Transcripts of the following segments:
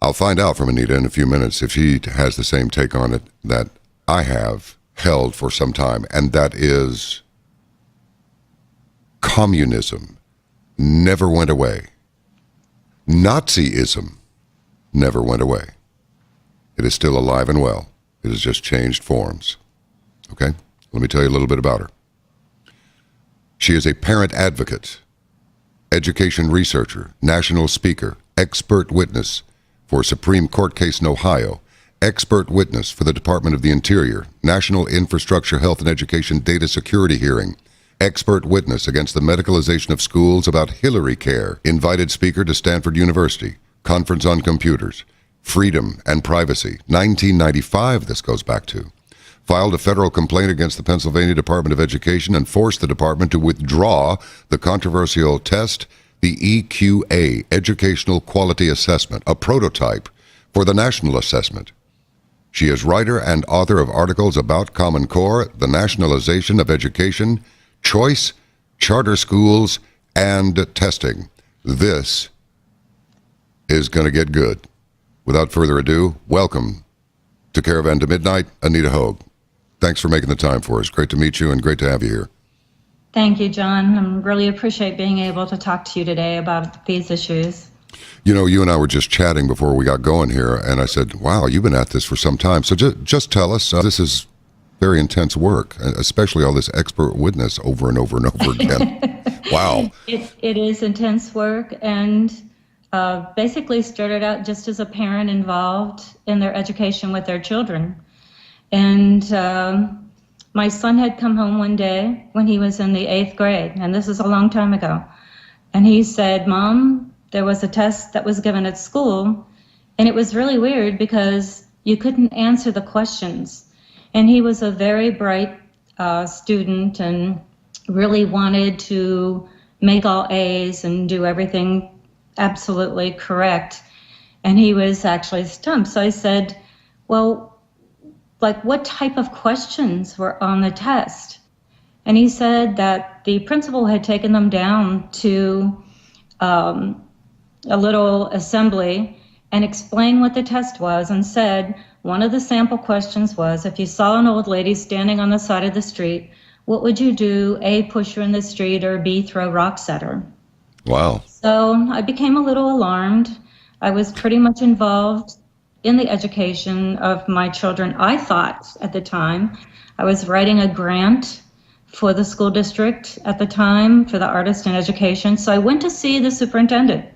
I'll find out from Anita in a few minutes if she has the same take on it that I have held for some time, and that is communism never went away. Nazism never went away. It is still alive and well. It has just changed forms. Okay? Let me tell you a little bit about her. She is a parent advocate, education researcher, national speaker, expert witness for a Supreme Court case in Ohio, expert witness for the Department of the Interior, National Infrastructure, Health and Education Data Security hearing, expert witness against the medicalization of schools about Hillary Care, invited speaker to Stanford University, Conference on Computers, Freedom and Privacy, 1995 this goes back to. Filed a federal complaint against the Pennsylvania Department of Education and forced the department to withdraw the controversial test, the EQA, Educational Quality Assessment, a prototype for the national assessment. She is writer and author of articles about Common Core, the nationalization of education, choice, charter schools, and testing. This is going to get good. Without further ado, welcome to Caravan to Midnight, Anita Hogue. Thanks for making the time for us. Great to meet you and great to have you here. Thank you, John. I really appreciate being able to talk to you today about these issues. You know, you and I were just chatting before we got going here, and I said, wow, you've been at this for some time. So just tell us, this is very intense work, especially all this expert witness over and over and over again. Wow. It is intense work, and basically started out just as a parent involved in their education with their children. And my son had come home one day when he was in the 8th grade, and this is a long time ago. And he said, Mom, there was a test that was given at school, and it was really weird because you couldn't answer the questions. And he was a very bright student and really wanted to make all A's and do everything absolutely correct. And he was actually stumped. So I said, well, like, what type of questions were on the test? And he said that the principal had taken them down to a little assembly and explained what the test was, and said one of the sample questions was, if you saw an old lady standing on the side of the street, what would you do? A, push her in the street, or B, throw rocks at her? Wow. So I became a little alarmed. I was pretty much involved in the education of my children. I thought at the time I was writing a grant for the school district at the time for the artist in education. So I went to see the superintendent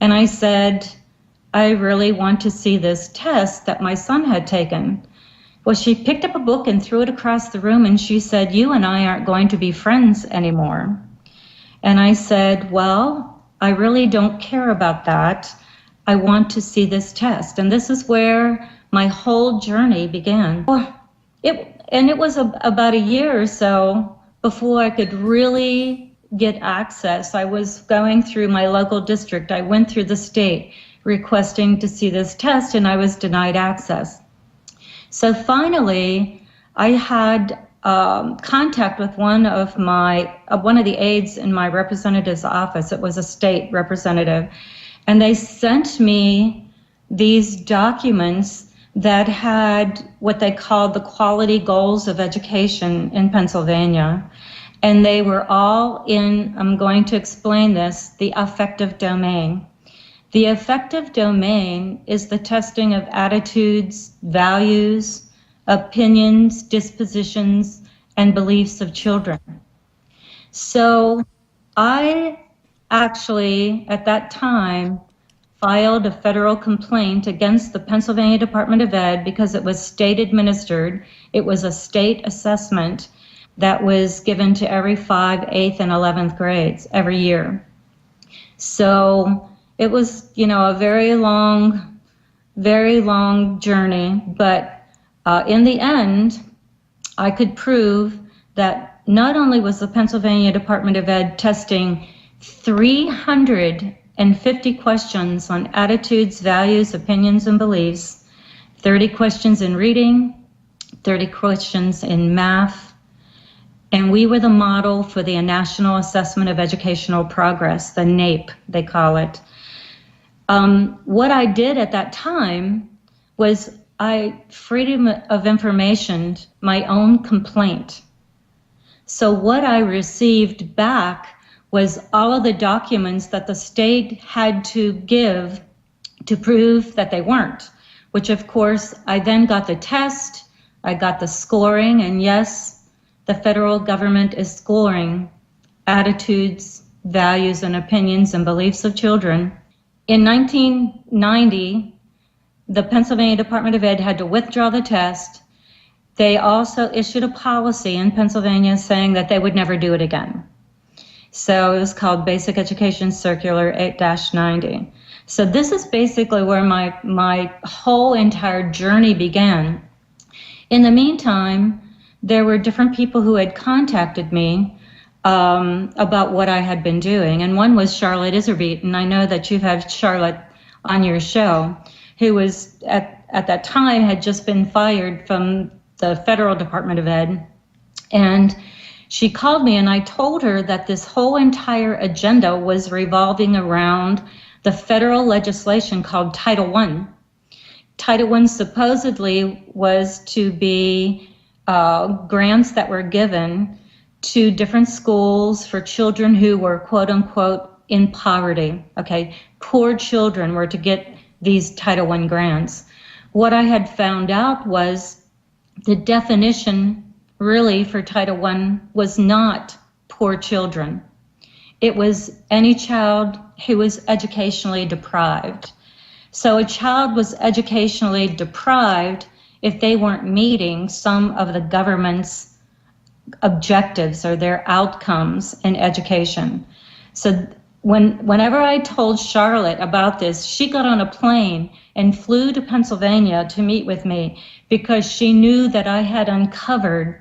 and I said, I really want to see this test that my son had taken. Well, she picked up a book and threw it across the room and she said, you and I aren't going to be friends anymore. And I said, well, I really don't care about that. I want to see this test. And this is where my whole journey began. It was about a year or so before I could really get access. I was going through my local district. I went through the state requesting to see this test, and I was denied access. So finally, I had contact with one of the aides in my representative's office. It was a state representative. And they sent me these documents that had what they called the quality goals of education in Pennsylvania. And they were all in, I'm going to explain this, the affective domain. The affective domain is the testing of attitudes, values, opinions, dispositions, and beliefs of children. So I actually, at that time, filed a federal complaint against the Pennsylvania Department of Ed because it was state administered. It was a state assessment that was given to every 5th, 8th, and 11th grades every year. So it was, a very long journey, but in the end, I could prove that not only was the Pennsylvania Department of Ed testing 350 questions on attitudes, values, opinions, and beliefs, 30 questions in reading, 30 questions in math, and we were the model for the National Assessment of Educational Progress, the NAEP, they call it. What I did at that time was freedom of information, my own complaint. So what I received back was all of the documents that the state had to give to prove that they weren't, which of course I then got the test, I got the scoring, and yes, the federal government is scoring attitudes, values, and opinions and beliefs of children. In 1990, the Pennsylvania Department of Ed had to withdraw the test. They also issued a policy in Pennsylvania saying that they would never do it again. So it was called Basic Education Circular 8-90. So this is basically where my whole entire journey began. In the meantime, there were different people who had contacted me about what I had been doing. And one was Charlotte Iserbyt, and I know that you've had Charlotte on your show, who was at that time had just been fired from the federal Department of Ed. And she called me and I told her that this whole entire agenda was revolving around the federal legislation called Title I. Title I supposedly was to be grants that were given to different schools for children who were quote unquote in poverty. Okay, poor children were to get these Title I grants. What I had found out was the definition really for Title I was not poor children. It was any child who was educationally deprived. So a child was educationally deprived if they weren't meeting some of the government's objectives or their outcomes in education. So whenever I told Charlotte about this, she got on a plane and flew to Pennsylvania to meet with me because she knew that I had uncovered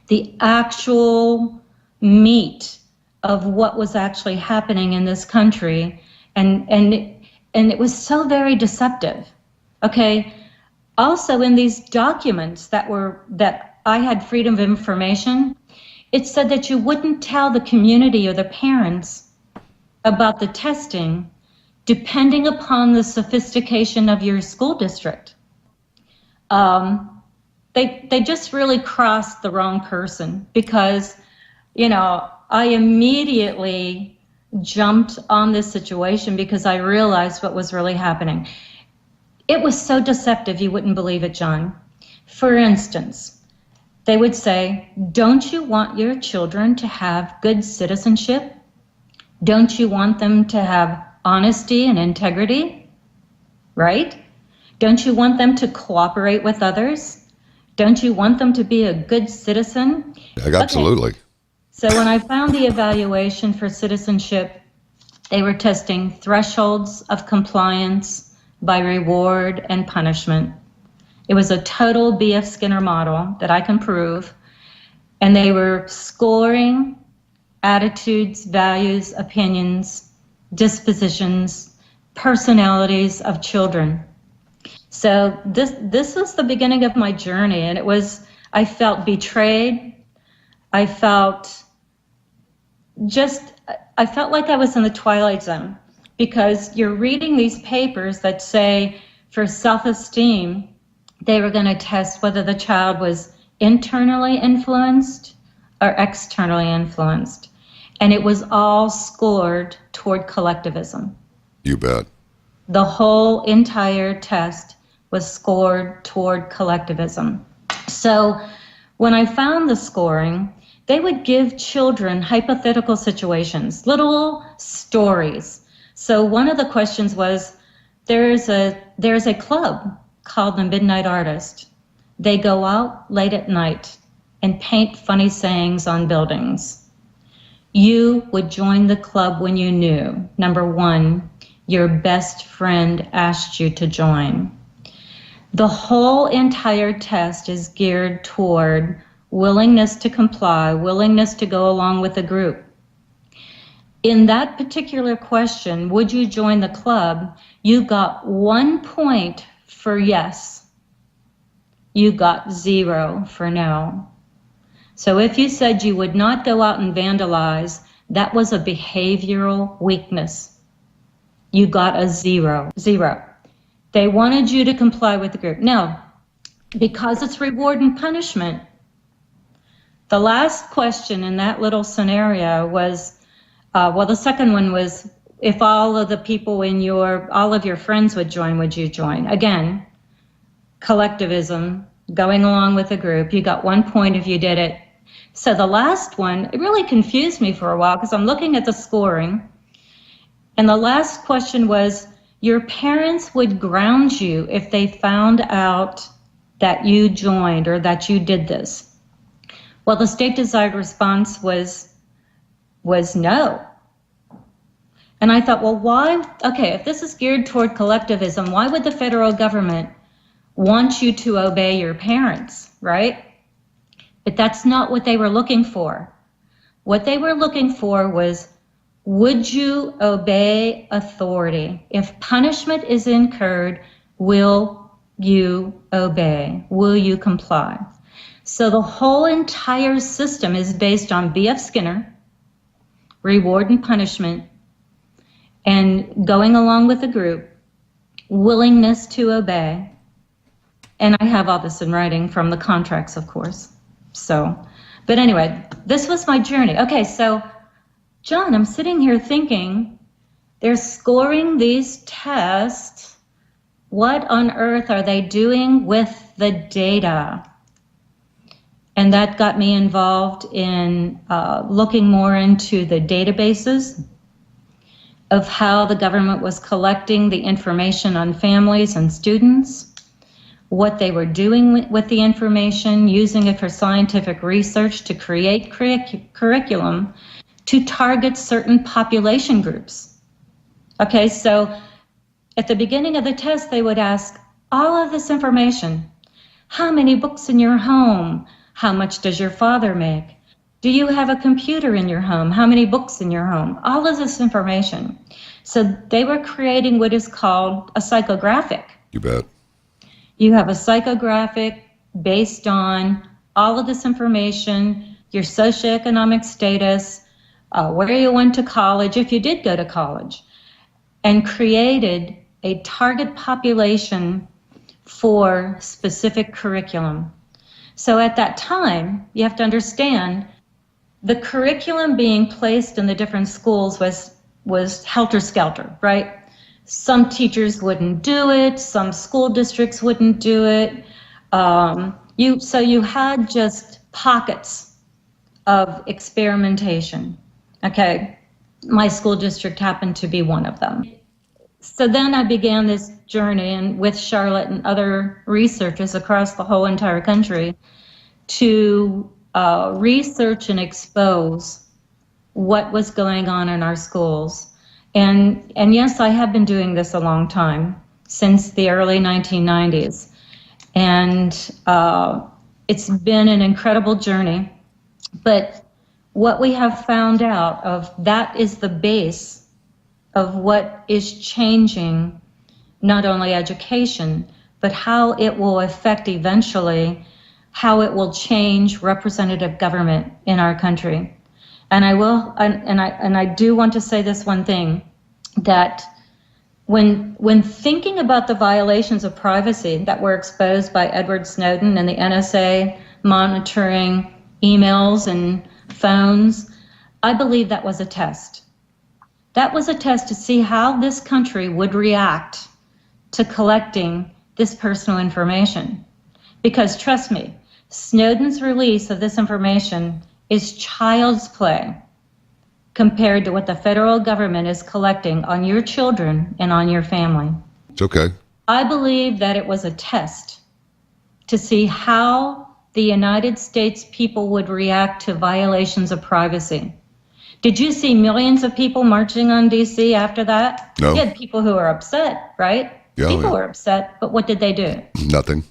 the actual meat of what was actually happening in this country. And it was so very deceptive. Okay. Also in these documents that I had freedom of information, it said that you wouldn't tell the community or the parents about the testing depending upon the sophistication of your school district. They just really crossed the wrong person because, I immediately jumped on this situation because I realized what was really happening. It was so deceptive, you wouldn't believe it, John. For instance, they would say, don't you want your children to have good citizenship? Don't you want them to have honesty and integrity? Right? Don't you want them to cooperate with others? Don't you want them to be a good citizen? Absolutely. Okay. So when I found the evaluation for citizenship, they were testing thresholds of compliance by reward and punishment. It was a total B.F. Skinner model that I can prove. And they were scoring attitudes, values, opinions, dispositions, personalities of children. So this was the beginning of my journey, and I felt betrayed. I felt like I was in the Twilight Zone because you're reading these papers that say for self-esteem, they were going to test whether the child was internally influenced or externally influenced. And it was all scored toward collectivism. You bet. The whole entire test was scored toward collectivism. So when I found the scoring, they would give children hypothetical situations, little stories. So one of the questions was, there's a club called the Midnight Artist. They go out late at night and paint funny sayings on buildings. You would join the club when you knew, number one, your best friend asked you to join. The whole entire test is geared toward willingness to comply, willingness to go along with the group. In that particular question, would you join the club? You got 1 point for yes. You got 0 for no. So if you said you would not go out and vandalize, that was a behavioral weakness. You got a zero. Zero. They wanted you to comply with the group. Now, because it's reward and punishment, the last question in that little scenario was, well, the second one was, if all of the people all of your friends would join, would you join? Again, collectivism, going along with the group. You got 1 point if you did it. So the last one, it really confused me for a while because I'm looking at the scoring. And the last question was, your parents would ground you if they found out that you joined or that you did this. Well, the state desired response was no. And I thought, well, why? Okay, if this is geared toward collectivism, why would the federal government want you to obey your parents, right? But that's not what they were looking for. What they were looking for was, would you obey authority? If punishment is incurred, will you obey? Will you comply? So the whole entire system is based on B.F. Skinner, reward and punishment, and going along with the group, willingness to obey. And I have all this in writing from the contracts, of course. So, but anyway, this was my journey. Okay, so John, I'm sitting here thinking, they're scoring these tests. What on earth are they doing with the data? And that got me involved in looking more into the databases of how the government was collecting the information on families and students, what they were doing with the information, using it for scientific research to create curriculum to target certain population groups. Okay, so at the beginning of the test, they would ask all of this information. How many books in your home? How much does your father make? Do you have a computer in your home? How many books in your home? All of this information. So they were creating what is called a psychographic. You bet. You have a psychographic based on all of this information, your socioeconomic status, where you went to college, if you did go to college, and created a target population for specific curriculum. So at that time, you have to understand, the curriculum being placed in the different schools was helter-skelter, right? Some teachers wouldn't do it, some school districts wouldn't do it. So you had just pockets of experimentation. Okay, my school district happened to be one of them. So then I began this journey, and with Charlotte and other researchers across the whole entire country, to research and expose what was going on in our schools. And yes, I have been doing this a long time, since the early 1990s. And it's been an incredible journey. But what we have found out of that is the base of what is changing not only education, but how it will affect eventually how it will change representative government in our country. And I do want to say this one thing, that when thinking about the violations of privacy that were exposed by Edward Snowden and the NSA monitoring emails and phones, I believe that was a test. That was a test to see how this country would react to collecting this personal information. Because trust me, Snowden's release of this information is child's play compared to what the federal government is collecting on your children and on your family. It's okay. I believe that it was a test to see how the United States people would react to violations of privacy. Did you see millions of people marching on DC after that? No. You had people who were upset, right? Yeah, People were upset, but what did they do? Nothing.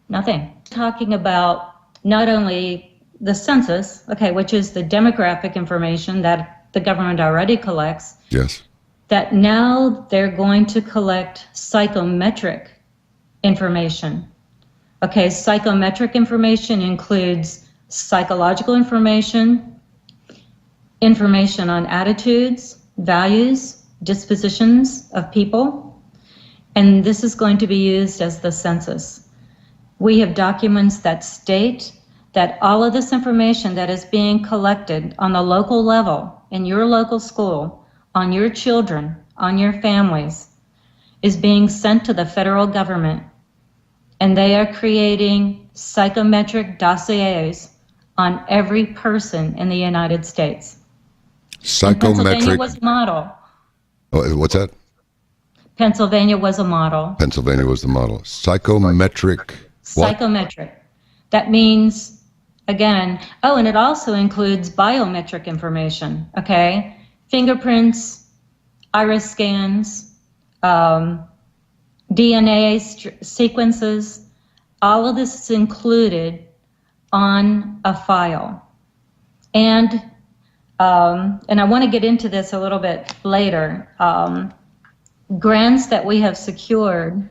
Nothing. Talking about not only the census, okay, which is the demographic information that the government already collects, Yes. that now they're going to collect psychometric information. Okay, psychometric information includes psychological information, information on attitudes, values, dispositions of people, and this is going to be used as the census. We have documents that state that all of this information that is being collected on the local level, in your local school, on your children, on your families, is being sent to the federal government, and they are creating psychometric dossiers on every person in the United States. And Pennsylvania Psychometric. was a model. Oh, what's that? Pennsylvania was a model. Pennsylvania was the model. Psychometric. What? Psychometric. That means, again, oh, and it also includes biometric information, okay? Fingerprints, iris scans, DNA sequences, all of this is included on a file. And I want to get into this a little bit later. Grants that we have secured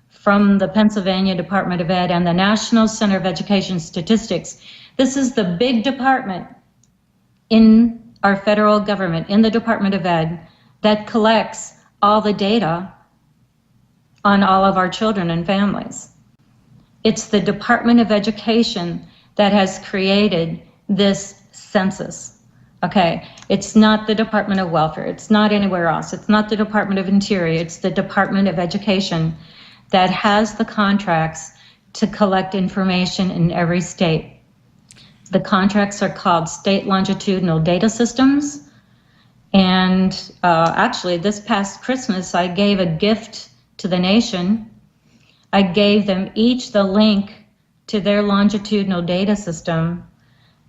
from the Pennsylvania Department of Ed and the National Center of Education Statistics. This is the big department in our federal government, in the Department of Ed, that collects all the data on all of our children and families. It's the Department of Education that has created this census. Okay, it's not the Department of Welfare, it's not anywhere else, it's not the Department of Interior, it's the Department of Education that has the contracts to collect information in every state. The contracts are called State Longitudinal Data Systems. And actually, this past Christmas, I gave a gift to the nation. I gave them each the link to their longitudinal data system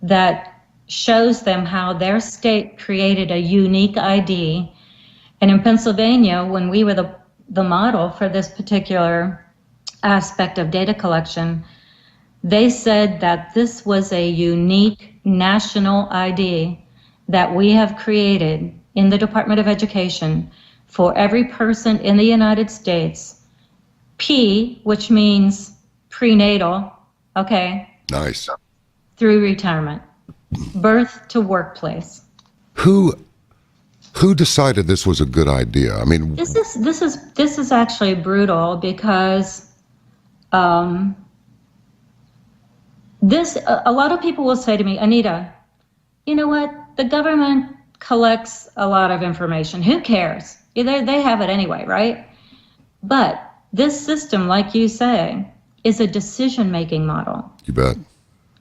that shows them how their state created a unique ID. And in Pennsylvania, when we were the model for this particular aspect of data collection, they said that this was a unique national ID that we have created in the Department of Education for every person in the United States. P, which means prenatal, okay? Nice. Through retirement, birth to workplace. Who decided this was a good idea? I mean, This is actually brutal because a lot of people will say to me, Anita, you know what? The government collects a lot of information. Who cares? They have it anyway, right? But this system, like you say, is a decision-making model. you bet.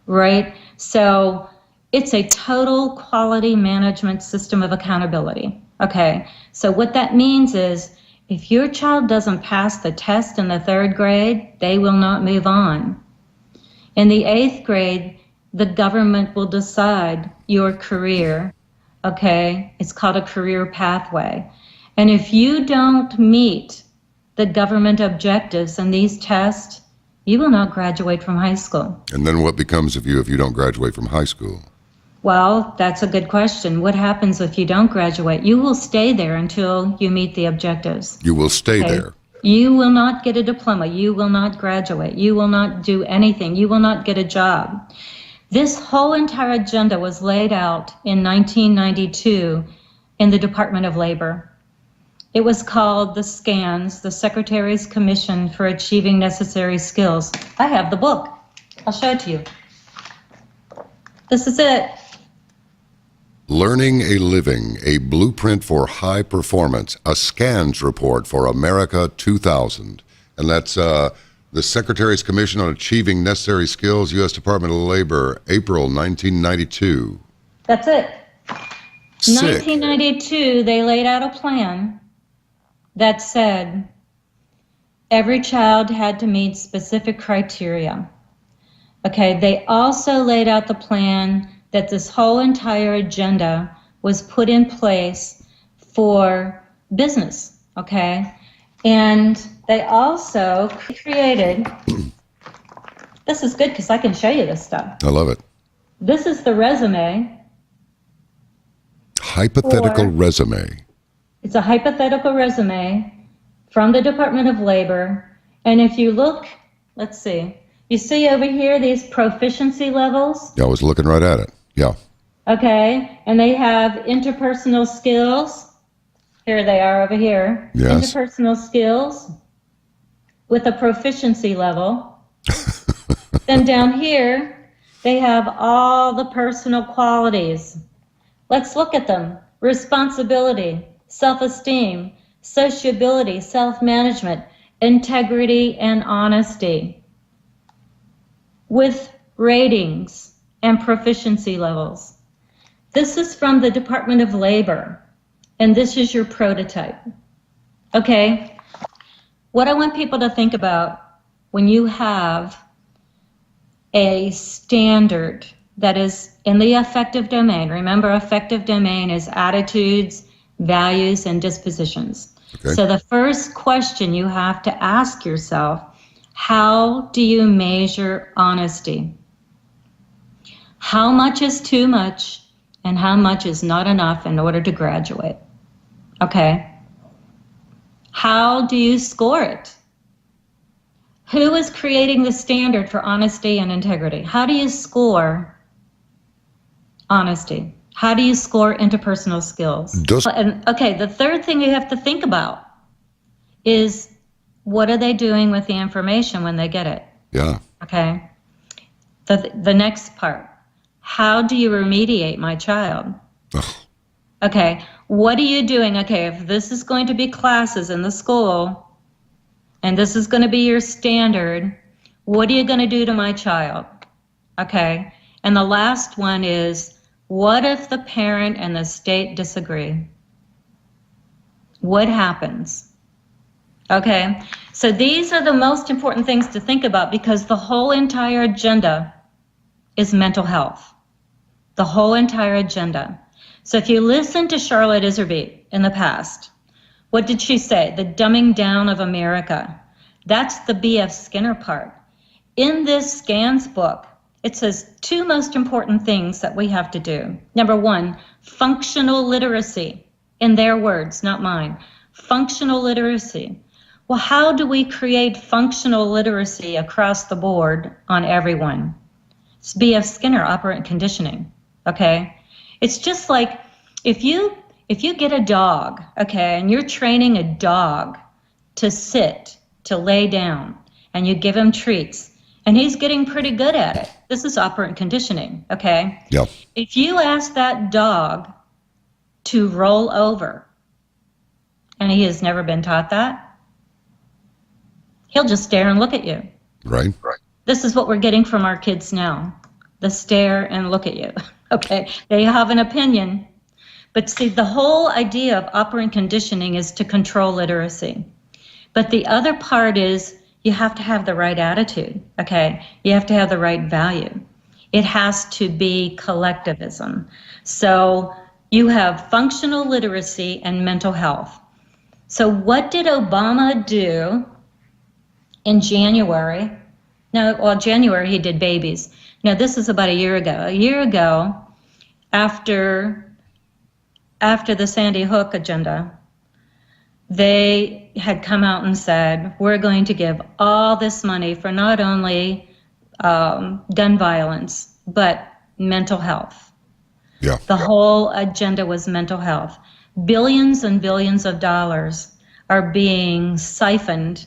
Right? So it's a total quality management system of accountability. Okay. So what that means is if your child doesn't pass the test in the 3rd grade, they will not move on. In the 8th grade, the government will decide your career. Okay. It's called a career pathway. And if you don't meet the government objectives in these tests, you will not graduate from high school. And then what becomes of you if you don't graduate from high school? Well, that's a good question. What happens if you don't graduate? You will stay there until you meet the objectives. You will stay Okay. there. You will not get a diploma. You will not graduate. You will not do anything. You will not get a job. This whole entire agenda was laid out in 1992 in the Department of Labor. It was called the SCANS, the Secretary's Commission for Achieving Necessary Skills. I have the book. I'll show it to you. This is it. Learning a Living, a Blueprint for High Performance, a SCANS report for America 2000. And that's the Secretary's Commission on Achieving Necessary Skills, U.S. Department of Labor, April 1992. That's it. Sick. 1992, they laid out a plan that said every child had to meet specific criteria. Okay, they also laid out the plan that this whole entire agenda was put in place for business, okay? And they also created, this is good because I can show you this stuff. I love it. This is the resume. Hypothetical resume. It's a hypothetical resume from the Department of Labor. And if you look, let's see, you see over here these proficiency levels? Yeah, I was looking right at it. Yeah. Okay, and they have interpersonal skills, Here they are over here. Yes. Interpersonal skills with a proficiency level. Then down here, they have all the personal qualities. Let's look at them. Responsibility, self-esteem, sociability, self-management, integrity, and honesty. With ratings and proficiency levels. This is from the Department of Labor, and this is your prototype. Okay, what I want people to think about when you have a standard that is in the affective domain. Remember, affective domain is attitudes, values, and dispositions. Okay. So the first question you have to ask yourself, how do you measure honesty? How much is too much and how much is not enough in order to graduate? Okay. How do you score it? Who is creating the standard for honesty and integrity? How do you score honesty? How do you score interpersonal skills? And okay, the third thing you have to think about is, what are they doing with the information when they get it? Yeah. Okay. The next part, how do you remediate my child? Ugh. Okay, what are you doing? Okay, if this is going to be classes in the school, and this is going to be your standard, what are you going to do to my child? Okay, and the last one is, what if the parent and the state disagree? What happens? Okay, so these are the most important things to think about, because the whole entire agenda is mental health. The whole entire agenda. So if you listen to Charlotte Iserbyt in the past, what did she say? The dumbing down of America. That's the B.F. Skinner part. In this SCANS book, it says two most important things that we have to do. Number one, functional literacy. In their words, not mine. Functional literacy. Well, how do we create functional literacy across the board on everyone? It's B.F. Skinner, operant conditioning, okay? It's just like if you get a dog, okay, and you're training a dog to sit, to lay down, and you give him treats, and he's getting pretty good at it. This is operant conditioning, okay? Yeah. If you ask that dog to roll over, and he has never been taught that, he'll just stare and look at you. Right. This is what we're getting from our kids now. The stare and look at you, okay? They have an opinion. But see, the whole idea of operant conditioning is to control literacy. But the other part is you have to have the right attitude, okay? You have to have the right value. It has to be collectivism. So you have functional literacy and mental health. So what did Obama do in January? No, well, January he did babies. Now this is about a year ago. A year ago, after the Sandy Hook agenda, they had come out and said, we're going to give all this money for not only gun violence, but mental health. Yeah. The whole agenda was mental health. Billions and billions of dollars are being siphoned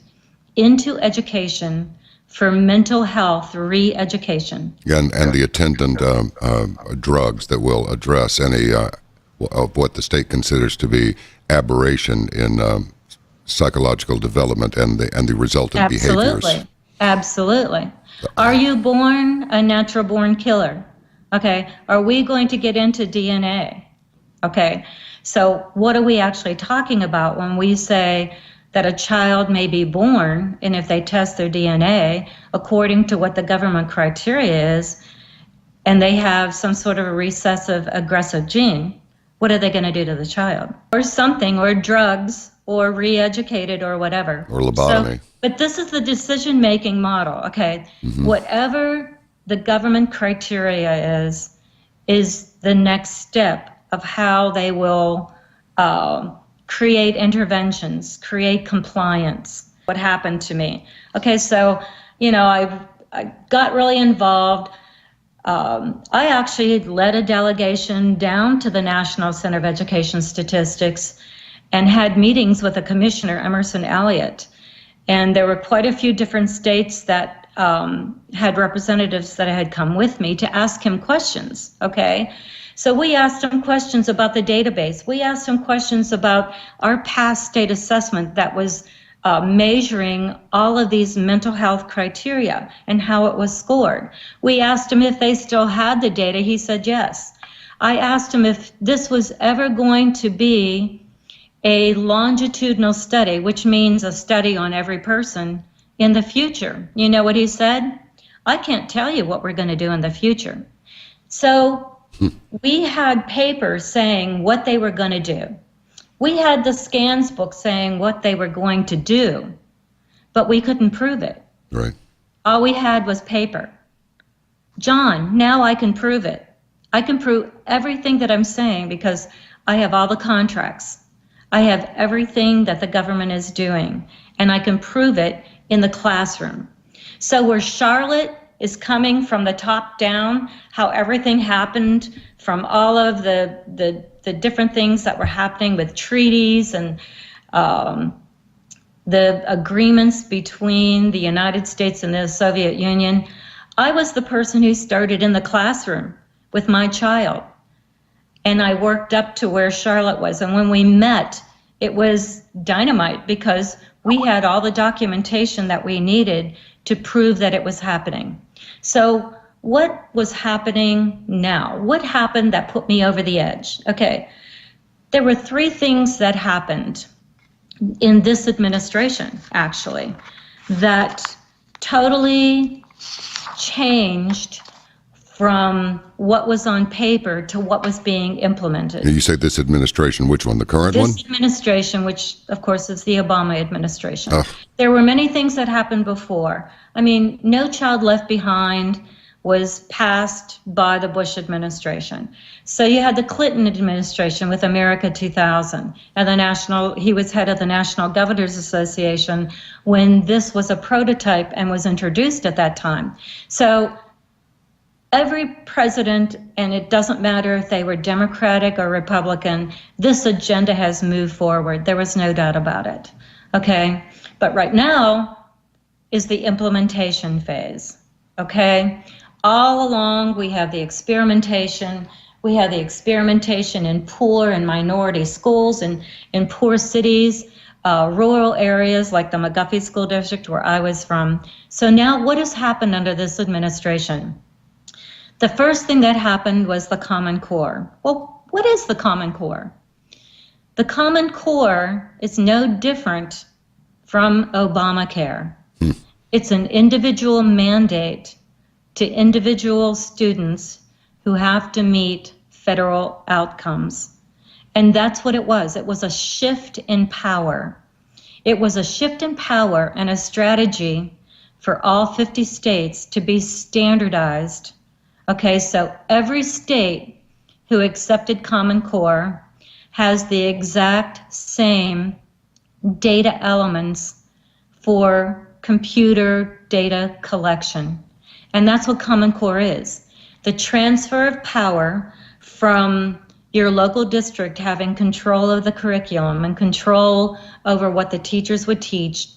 into education for mental health re-education. And the attendant drugs that will address any of what the state considers to be aberration in psychological development and the resultant behaviors. Absolutely. Are you born a natural born killer? Okay. Are we going to get into DNA? Okay. So what are we actually talking about when we say that a child may be born, and if they test their DNA according to what the government criteria is, and they have some sort of a recessive aggressive gene, what are they going to do to the child? Or something, or drugs, or re-educated, or whatever. Or lobotomy. So, but this is the decision-making model, okay? Mm-hmm. Whatever the government criteria is the next step of how they will create interventions, create compliance. What happened to me? Okay, so, I got really involved. I actually led a delegation down to the National Center of Education Statistics and had meetings with a commissioner, Emerson Elliott. And there were quite a few different states that had representatives that had come with me to ask him questions, okay? So we asked him questions about the database. We asked him questions about our past state assessment that was measuring all of these mental health criteria and how it was scored. We asked him if they still had the data. He said yes. I asked him if this was ever going to be a longitudinal study, which means a study on every person in the future. You know what he said? I can't tell you what we're going to do in the future. So we had papers saying what they were going to do. We had the scans book saying what they were going to do, but we couldn't prove it. Right. All we had was paper. John, now I can prove it. I can prove everything that I'm saying because I have all the contracts. I have everything that the government is doing, and I can prove it in the classroom. So where Charlotte is coming from the top down, how everything happened from all of the different things that were happening with treaties and the agreements between the United States and the Soviet Union, I was the person who started in the classroom with my child. And I worked up to where Charlotte was. And when we met, it was dynamite because we had all the documentation that we needed to prove that it was happening. So what was happening now? What happened that put me over the edge? Okay, there were three things that happened in this administration, actually, that totally changed from what was on paper to what was being implemented. You say this administration, which one? The current one? This administration, which of course is the Obama administration. Oh. There were many things that happened before. I mean, No Child Left Behind was passed by the Bush administration. So you had the Clinton administration with America 2000 and he was head of the National Governors Association when this was a prototype and was introduced at that time. So every president, and it doesn't matter if they were Democratic or Republican, this agenda has moved forward. There was no doubt about it. Okay? But right now is the implementation phase. Okay? All along, we have the experimentation. We have the experimentation in poor and minority schools and in poor cities, rural areas like the McGuffey School District where I was from. So now what has happened under this administration? The first thing that happened was the Common Core. Well, what is the Common Core? The Common Core is no different from Obamacare. It's an individual mandate to individual students who have to meet federal outcomes. And that's what it was. It was a shift in power. It was a shift in power and a strategy for all 50 states to be standardized. Okay, so every state who accepted Common Core has the exact same data elements for computer data collection. And that's what Common Core is. The transfer of power from your local district having control of the curriculum and control over what the teachers would teach,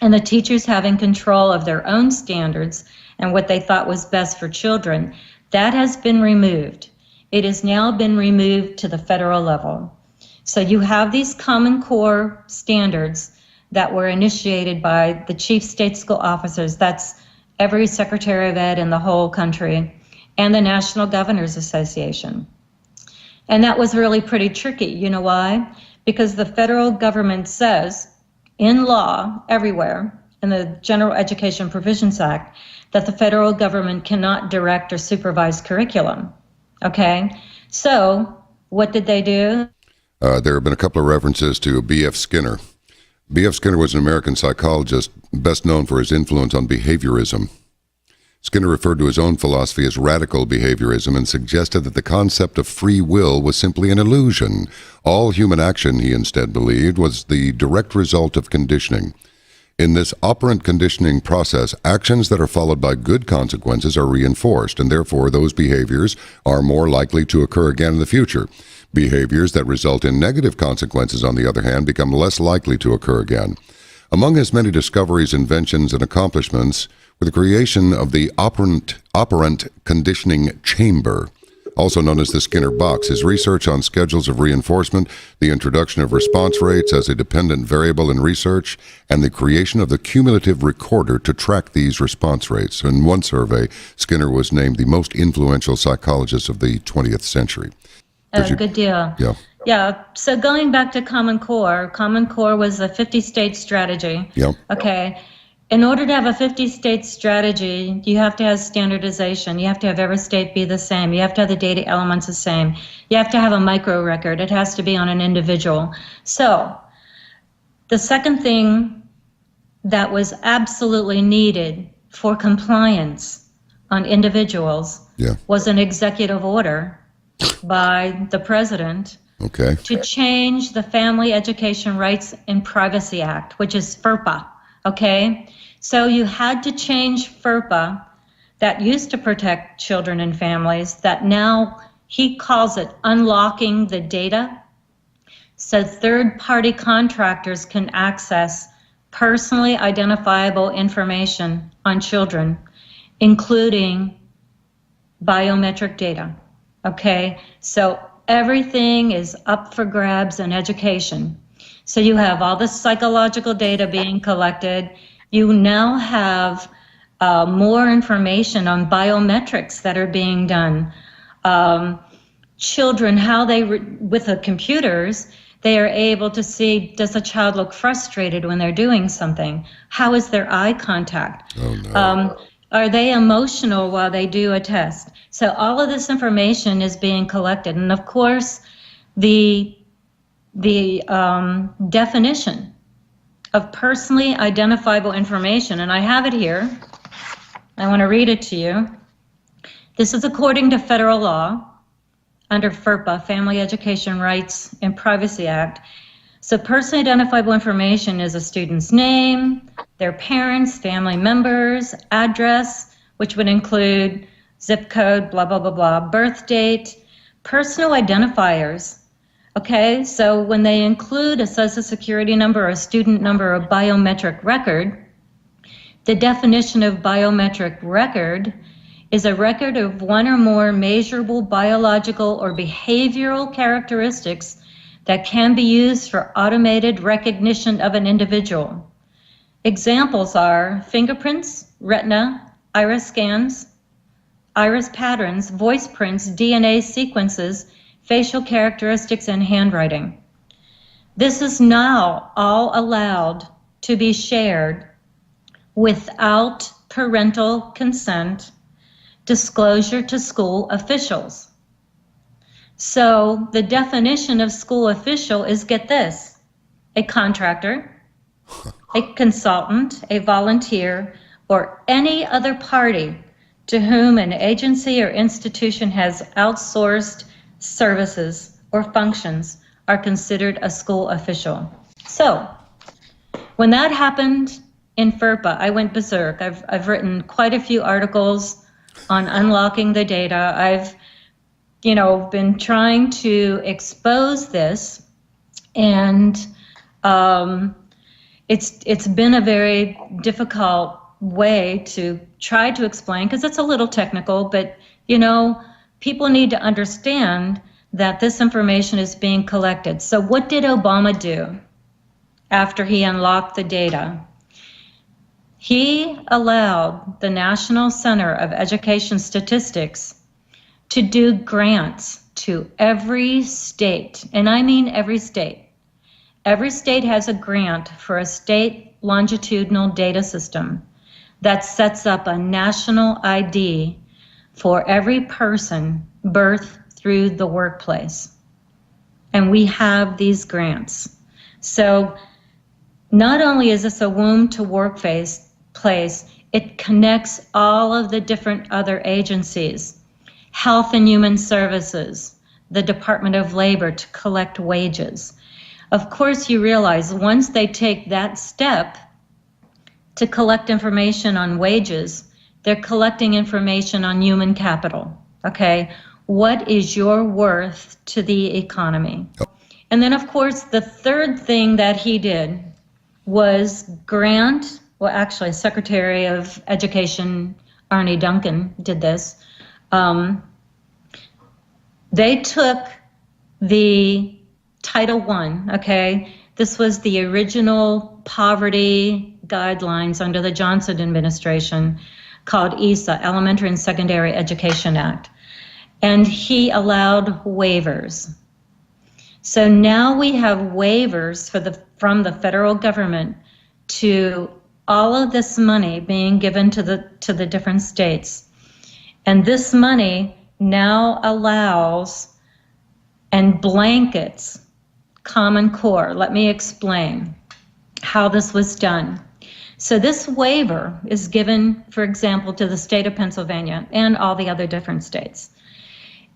and the teachers having control of their own standards and what they thought was best for children, that has been removed. It has now been removed to the federal level. So you have these Common Core standards that were initiated by the chief state school officers. That's every Secretary of Ed in the whole country, and the National Governors Association. And that was really pretty tricky. You know why? Because the federal government says in law everywhere, in the General Education Provisions Act, that the federal government cannot direct or supervise curriculum. Okay? So what did they do? There have been a couple of references to B.F. Skinner. B.F. Skinner was an American psychologist best known for his influence on behaviorism. Skinner referred to his own philosophy as radical behaviorism and suggested that the concept of free will was simply an illusion. All human action, he instead believed, was the direct result of conditioning. In this operant conditioning process, actions that are followed by good consequences are reinforced, and therefore those behaviors are more likely to occur again in the future. Behaviors that result in negative consequences, on the other hand, become less likely to occur again. Among his many discoveries, inventions, and accomplishments were the creation of the operant conditioning chamber, also known as the Skinner box, his research on schedules of reinforcement, the introduction of response rates as a dependent variable in research, and the creation of the cumulative recorder to track these response rates. In one survey, Skinner was named the most influential psychologist of the 20th century. Good deal. Yeah. Yeah. So going back to Common Core was a 50-state strategy. Yeah. Okay. In order to have a 50-state strategy, you have to have standardization. You have to have every state be the same. You have to have the data elements the same. You have to have a micro record. It has to be on an individual. So the second thing that was absolutely needed for compliance on individuals was an executive order by the president to change the Family Education Rights and Privacy Act, which is FERPA. Okay, so you had to change FERPA that used to protect children and families, that now he calls it unlocking the data, so third-party contractors can access personally identifiable information on children, including biometric data. Okay, so everything is up for grabs in education. So you have all the psychological data being collected. You now have more information on biometrics that are being done. Children, how they, with the computers, they are able to see, does a child look frustrated when they're doing something? How is their eye contact? Oh, no. Are they emotional while they do a test? So all of this information is being collected. And of course, the definition of personally identifiable information, and I have it here. I want to read it to you. This is according to federal law under FERPA, Family Education Rights and Privacy Act. So personally identifiable information is a student's name, their parents, family members, address, which would include zip code, blah, blah, blah, blah, birth date, personal identifiers. Okay, so when they include a social security number, a student number, a biometric record, the definition of biometric record is a record of one or more measurable biological or behavioral characteristics that can be used for automated recognition of an individual. Examples are fingerprints, retina, iris scans, iris patterns, voice prints, DNA sequences, facial characteristics, and handwriting. This is now all allowed to be shared without parental consent, disclosure to school officials. So the definition of school official is, get this, a contractor, a consultant, a volunteer, or any other party to whom an agency or institution has outsourced services or functions are considered a school official. So when that happened in FERPA, I went berserk. I've written quite a few articles on unlocking the data. I've been trying to expose this, and it's been a very difficult way to try to explain, because it's a little technical, but people need to understand that this information is being collected. So what did Obama do after he unlocked the data? He allowed the National Center of Education Statistics to do grants to every state, and I mean every state. Every state has a grant for a state longitudinal data system that sets up a national ID for every person, birth through the workplace. And we have these grants. So not only is this a womb to workplace, it connects all of the different other agencies, Health and Human Services, the Department of Labor to collect wages. Of course, you realize once they take that step, to collect information on wages. They're collecting information on human capital. Okay, what is your worth to the economy? And then, of course, the third thing that he did was actually, Secretary of Education Arne Duncan did this. They took the Title I, okay? This was the original poverty guidelines under the Johnson administration called ESA, Elementary and Secondary Education Act. And he allowed waivers. So now we have waivers from the federal government to all of this money being given to the different states. And this money now allows and blankets Common Core. Let me explain how this was done. So this waiver is given, for example, to the state of Pennsylvania and all the other different states.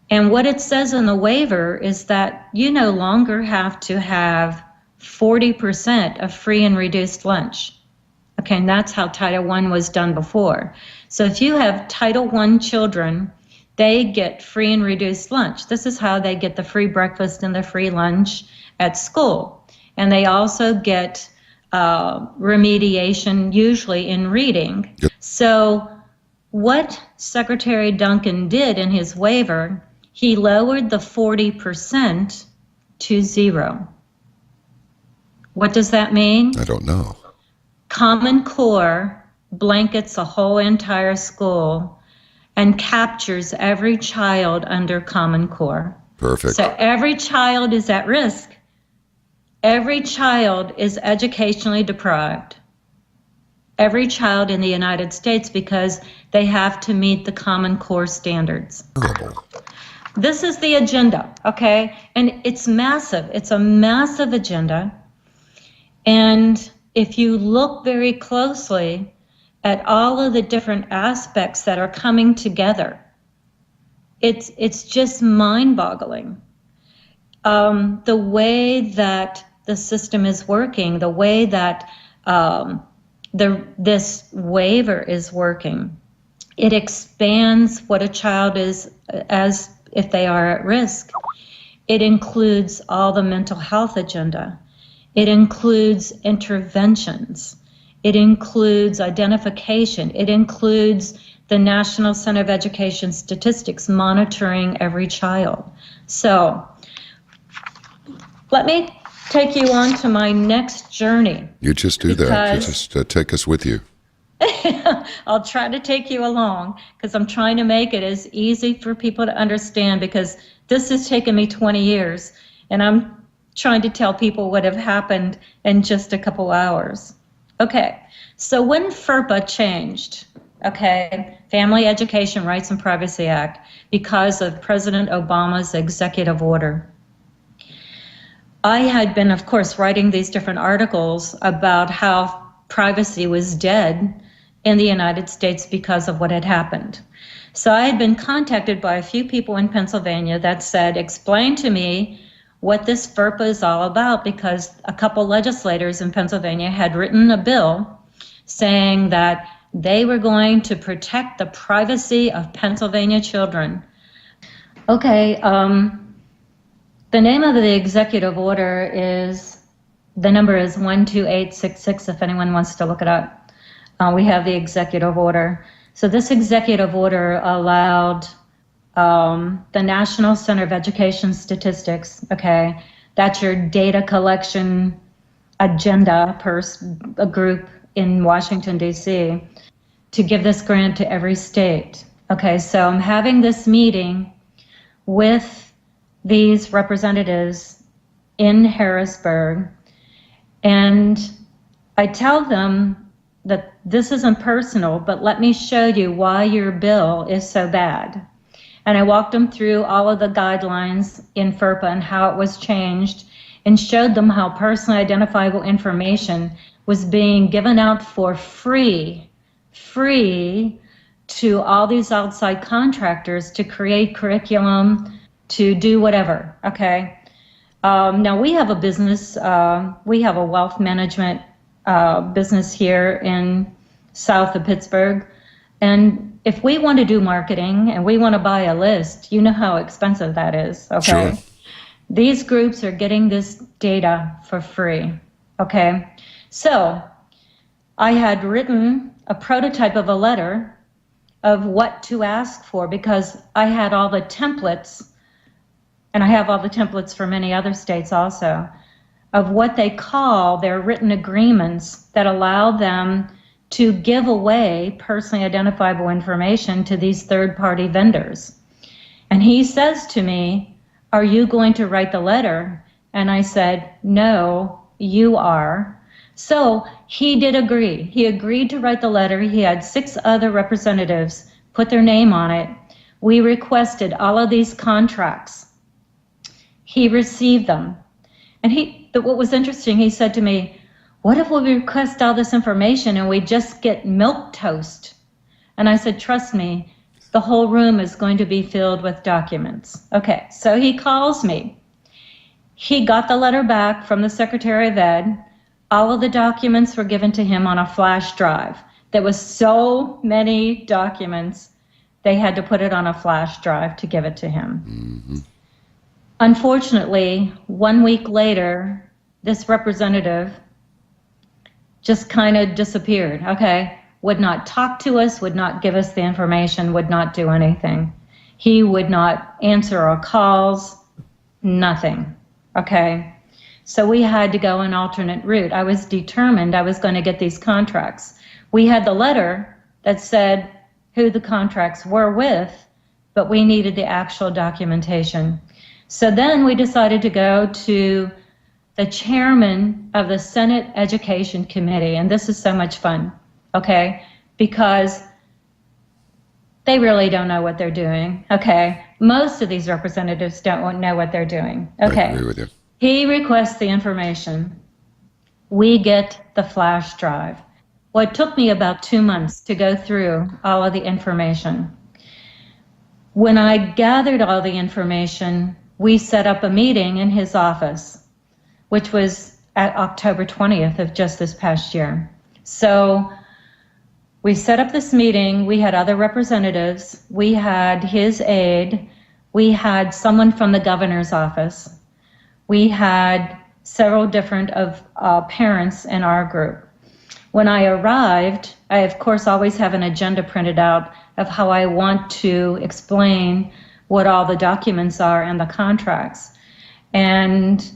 And what it says in the waiver is that you no longer have to have 40% of free and reduced lunch. Okay, and that's how Title I was done before. So if you have Title I children, they get free and reduced lunch. This is how they get the free breakfast and the free lunch at school. And they also get remediation, usually in reading. Yep. So what Secretary Duncan did in his waiver, he lowered the 40% to 0. What does that mean? I don't know. Common Core blankets a whole entire school and captures every child under Common Core. Perfect. So every child is at risk. Every child is educationally deprived. Every child in the United States, because they have to meet the Common Core standards. Terrible. This is the agenda, okay? And it's massive. It's a massive agenda. And if you look very closely at all of the different aspects that are coming together, it's just mind-boggling. The way that the system is working, the way that this waiver is working, it expands what a child is as if they are at risk. It includes all the mental health agenda. It includes interventions. It includes identification. It includes the National Center of Education Statistics monitoring every child. So let me take you on to my next journey. You just do that. You just take us with you. I'll try to take you along because I'm trying to make it as easy for people to understand, because this has taken me 20 years and I'm trying to tell people what have happened in just a couple hours. Okay, so when FERPA changed, okay, Family Education Rights and Privacy Act, because of President Obama's executive order, I had been, of course, writing these different articles about how privacy was dead in the United States because of what had happened. So I had been contacted by a few people in Pennsylvania that said, explain to me what this FERPA is all about, because a couple legislators in Pennsylvania had written a bill saying that they were going to protect the privacy of Pennsylvania children. Okay, the name of the executive order the number is 12866 if anyone wants to look it up. We have the executive order. So this executive order allowed the National Center of Education Statistics, okay, that's your data collection agenda a group in Washington, D.C., to give this grant to every state. Okay, so I'm having this meeting with these representatives in Harrisburg, and I tell them that this isn't personal, but let me show you why your bill is so bad. And I walked them through all of the guidelines in FERPA and how it was changed, and showed them how personally identifiable information was being given out for free to all these outside contractors to create curriculum, to do whatever, okay? Now we have a business, we have a wealth management business here in south of Pittsburgh. And if we want to do marketing and we want to buy a list, you know how expensive that is, okay? Sure. These groups are getting this data for free, okay? So I had written a prototype of a letter of what to ask for because I had all the templates, and I have all the templates for many other states also, of what they call their written agreements that allow them to give away personally identifiable information to these third-party vendors. And he says to me, "Are you going to write the letter?" And I said, "No, you are." So he did agree. He agreed to write the letter. He had 6 other representatives put their name on it. We requested all of these contracts. He received them. And what was interesting, he said to me, "What if we request all this information and we just get milquetoast?" And I said, "Trust me, the whole room is going to be filled with documents." Okay, so he calls me. He got the letter back from the Secretary of Ed. All of the documents were given to him on a flash drive. There was so many documents, they had to put it on a flash drive to give it to him. Mm-hmm. Unfortunately, 1 week later, this representative just kind of disappeared, okay? Would not talk to us, would not give us the information, would not do anything. He would not answer our calls, nothing, okay? So we had to go an alternate route. I was determined I was going to get these contracts. We had the letter that said who the contracts were with, but we needed the actual documentation. So then we decided to go to the chairman of the Senate Education Committee, and this is so much fun, okay? Because they really don't know what they're doing, okay? Most of these representatives don't know what they're doing, okay? I agree with you. He requests the information. We get the flash drive. Well, it took me about 2 months to go through all of the information. When I gathered all the information, we set up a meeting in his office, which was at October 20th of just this past year. So we set up this meeting. We had other representatives. We had his aide. We had someone from the governor's office. We had several different parents in our group. When I arrived, I, of course, always have an agenda printed out of how I want to explain what all the documents are and the contracts. And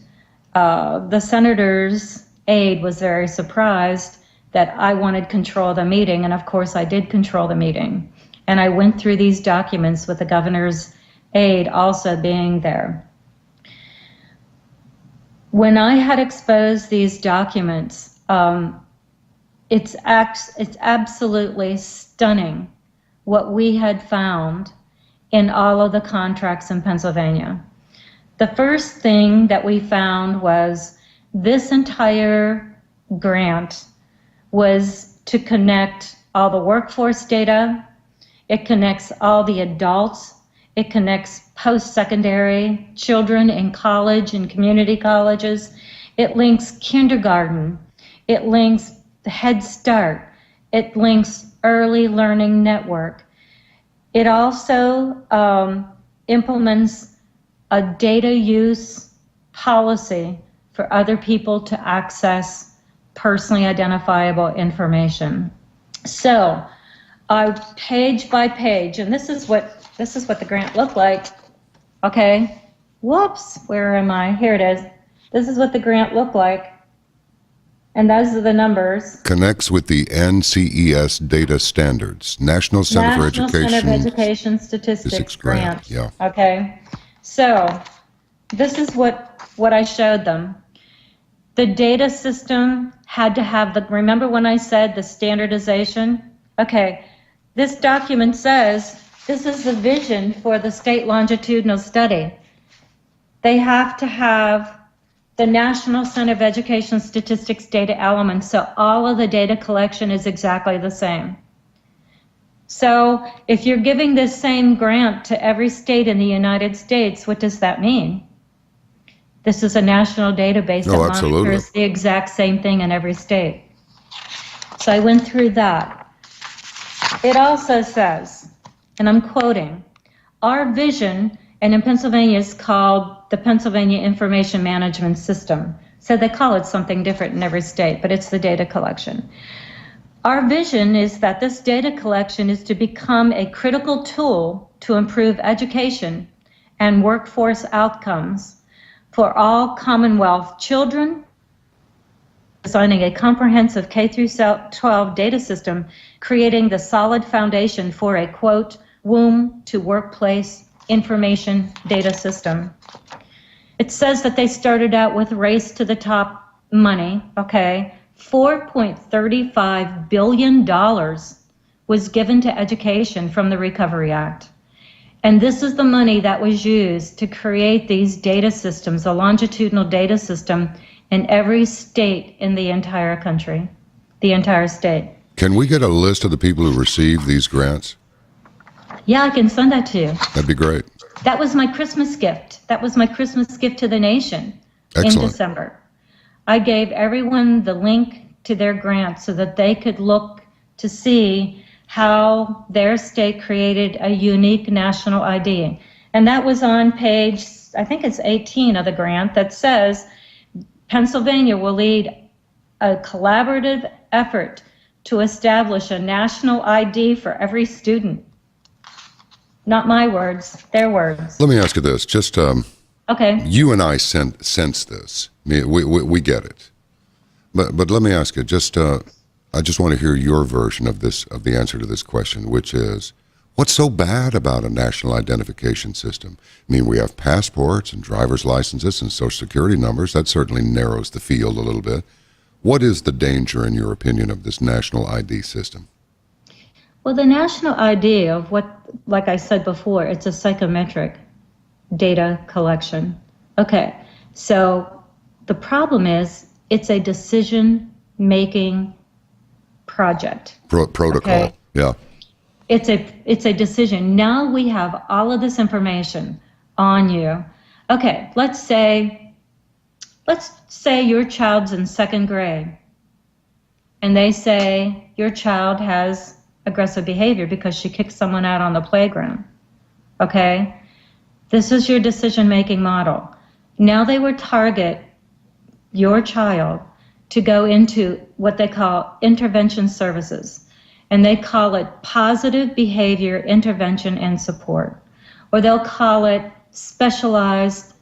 the senator's aide was very surprised that I wanted control of the meeting. And of course, I did control the meeting. And I went through these documents with the governor's aide also being there. When I had exposed these documents, it's absolutely stunning what we had found in all of the contracts in Pennsylvania. The first thing that we found was this entire grant was to connect all the workforce data. It connects all the adults. It connects post-secondary children in college and community colleges. It links kindergarten. It links the Head Start. It links Early Learning Network. It also implements a data use policy for other people to access personally identifiable information. So, page by page, and this is what the grant looked like. Okay, whoops, where am I? Here it is. This is what the grant looked like. And those are the numbers. Connects with the NCES data standards, National Center for Education Statistics grant. Yeah. Okay, so this is what I showed them. The data system had to have remember when I said the standardization? Okay, this document says this is the vision for the state longitudinal study. They have to have the National Center of Education Statistics data elements, so all of the data collection is exactly the same. So if you're giving this same grant to every state in the United States, what does that mean? This is a national database that monitors the exact same thing in every state. So I went through that. It also says, and I'm quoting, our vision, and in Pennsylvania is called the Pennsylvania Information Management System. So they call it something different in every state, but it's the data collection. Our vision is that this data collection is to become a critical tool to improve education and workforce outcomes for all Commonwealth children, designing a comprehensive K through 12 data system, creating the solid foundation for a, quote, womb to workplace information data system. It says that they started out with race to the top money, okay? $4.35 billion was given to education from the Recovery Act. And this is the money that was used to create these data systems, a longitudinal data system in every state in the entire country, the entire state. Can we get a list of the people who received these grants? Yeah, I can send that to you. That'd be great. That was my Christmas gift. That was my Christmas gift to the nation. Excellent. In December. I gave everyone the link to their grant so that they could look to see how their state created a unique national ID. And that was on page, I think it's 18 of the grant, that says Pennsylvania will lead a collaborative effort to establish a national ID for every student. Not my words, their words. Let me ask you this. Just Okay. you and I sense this. We get it. But let me ask you. I just want to hear your version of the answer to this question, which is, what's so bad about a national identification system? I mean, we have passports and driver's licenses and social security numbers. That certainly narrows the field a little bit. What is the danger, in your opinion, of this national ID system? Well, the national ID of what, like I said before, it's a psychometric data collection. Okay, so the problem is it's a decision-making project. Protocol, okay? Yeah. It's a decision. Now we have all of this information on you. Okay, let's say your child's in second grade, and they say your child has aggressive behavior because she kicked someone out on the playground. Okay? This is your decision-making model. Now they would target your child to go into what they call intervention services. And they call it positive behavior intervention and support. Or they'll call it specialized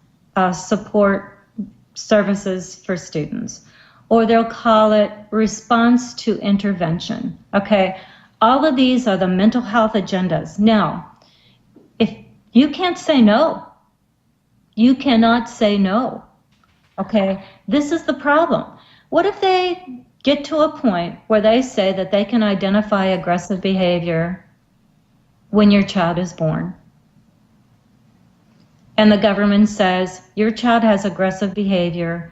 support services for students. Or they'll call it response to intervention. Okay? All of these are the mental health agendas. Now, if you can't say no, you cannot say no. Okay? This is the problem. What if they get to a point where they say that they can identify aggressive behavior when your child is born? And the government says, your child has aggressive behavior.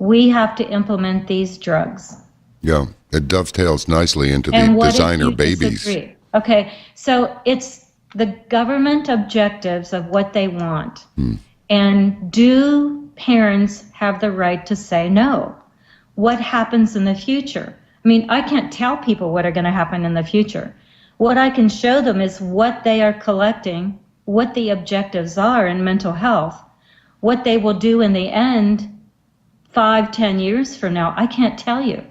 We have to implement these drugs. Yeah, it dovetails nicely into the And what designer if you babies. disagree? Okay, so it's the government objectives of what they want. And do parents have the right to say no? What happens in the future? I mean, I can't tell people what are going to happen in the future. What I can show them is what they are collecting, what the objectives are in mental health, what they will do in the end 5-10 years from now. I can't tell you,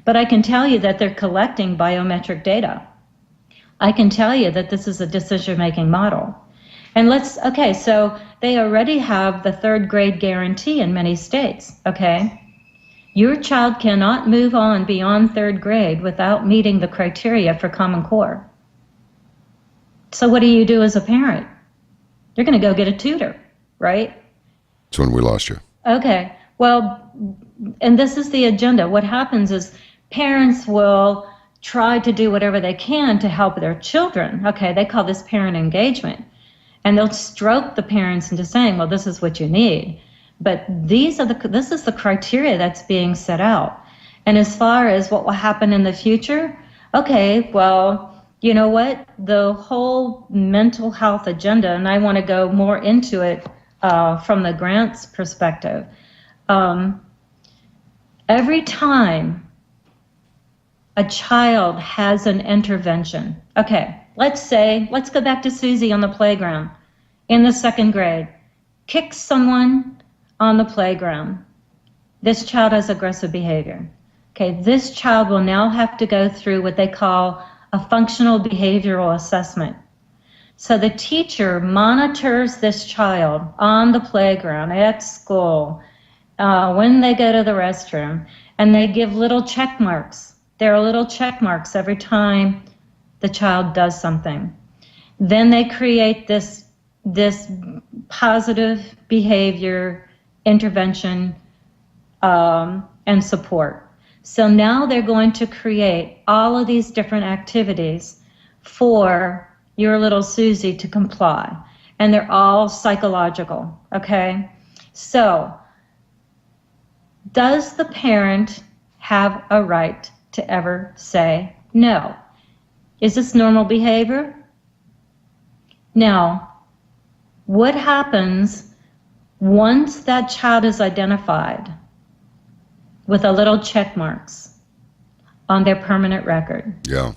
but I can tell you that they're collecting biometric data. I can tell you that this is a decision-making model. And okay, so they already have the third grade guarantee in many states, okay? Your child cannot move on beyond third grade without meeting the criteria for Common Core. So what do you do as a parent? You're going to go get a tutor, right? That's when we lost you. Okay, well, and this is the agenda. What happens is parents will try to do whatever they can to help their children. Okay, they call this parent engagement. And they'll stroke the parents into saying, well, this is what you need. But this is the criteria that's being set out. And as far as what will happen in the future, okay, well, you know what? The whole mental health agenda, and I want to go more into it from the grants perspective. Every time a child has an intervention. Okay, let's go back to Susie on the playground in the 2nd grade. Kicks someone on the playground. This child has aggressive behavior. Okay, this child will now have to go through what they call a functional behavioral assessment. So the teacher monitors this child on the playground, at school, when they go to the restroom, and they give little check marks. There are little check marks every time the child does something. Then they create this positive behavior intervention and support. So now they're going to create all of these different activities for your little Susie to comply. And they're all psychological, okay? So, does the parent have a right to ever say no? Is this normal behavior? Now, what happens once that child is identified with a little check marks on their permanent record? Yeah.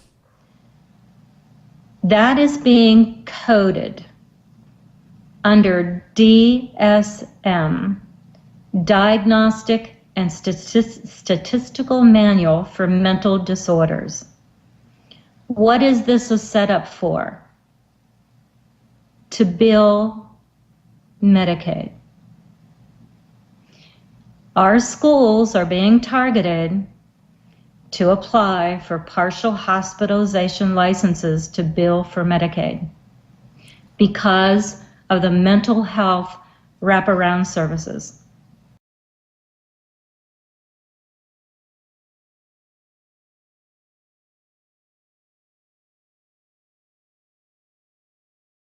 That is being coded under DSM, Diagnostic and Statistical Manual for Mental Disorders. What is this a setup for? To bill Medicaid. Our schools are being targeted to apply for partial hospitalization licenses to bill for Medicaid because of the mental health wraparound services.